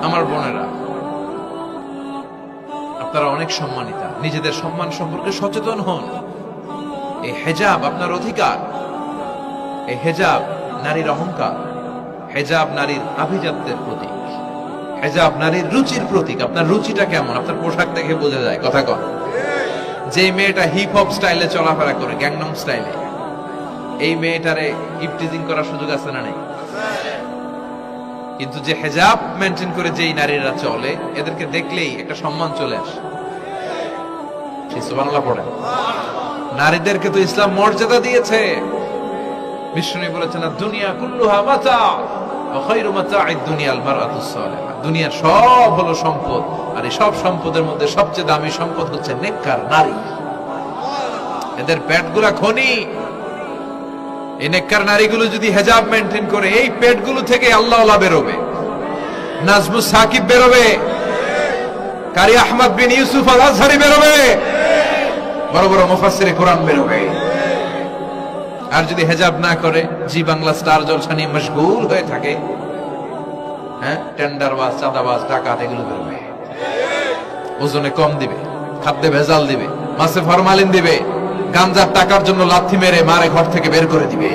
আমার বোনেরা, আপনারা অনেক সম্মানিতা, নিজেদের সম্মান সম্পর্কে সচেতন হন। এই হেজাব আপনার অধিকার, এই হেজাব নারীর অহংকার, হেজাব নারীর আভিজাত্যের প্রতীক, হেজাব নারীর রুচির প্রতীক। আপনার রুচিটা কেমন আপনার পোশাক দেখে বোঝা যায়। কথা কন, যে মেয়েটা হিপ হপ স্টাইলে চলাফেরা করে, গ্যাংনম স্টাইলে, এই মেয়েটারে ইপটিজিং করার সুযোগ আছে না নেই? কিন্তু যে হেজাব মেনটেন করে যেই নারীরা চলে, এদেরকে দেখলেই একটা সম্মান চলে আসে। সুবহানাল্লাহ পড়ে। নারীদেরকে তো ইসলাম মর্যাদা দিয়েছে। বিষ্ণু বলেছেন, দুনিয়া কুল্লুহা মাতা ওয়া খায়রু মাতা'আদ দুনিয়াল মারআতুস সালিহা। দুনিয়ার সব হলো সম্পদ, আর এই সব সম্পদের মধ্যে সবচেয়ে দামি সম্পদ হচ্ছে নেককার নারী। এদের পেটগুলা খনি। এই নেককার নারীগুলো যদি হেজাব মেনটেন করে, এই পেটগুলো থেকে আল্লাহওয়ালা বেরোবে, নাজমুস সাকিব বেরোবে, কারি আহমদ বিন ইউসুফ আল আজহারি বেরোবে, বড় বড় মুফাসসিরে কোরআন বেরোবে। আর যদি হেজাব না করে, জি বাংলা স্টার জলসা নিয়ে মশগুল হয়ে থাকে, হ্যাঁ, টেন্ডারবাজ, চাঁদাবাজ, ডাকাত, এগুলো বেরোবে। ওজনে কম দিবে, খাদ্যে ভেজাল দিবে, মাছে ফরমালিন দিবে, গাঞ্জার টাকার জন্য লাথি মেরে মারে ঘর থেকে বের করে দিবে।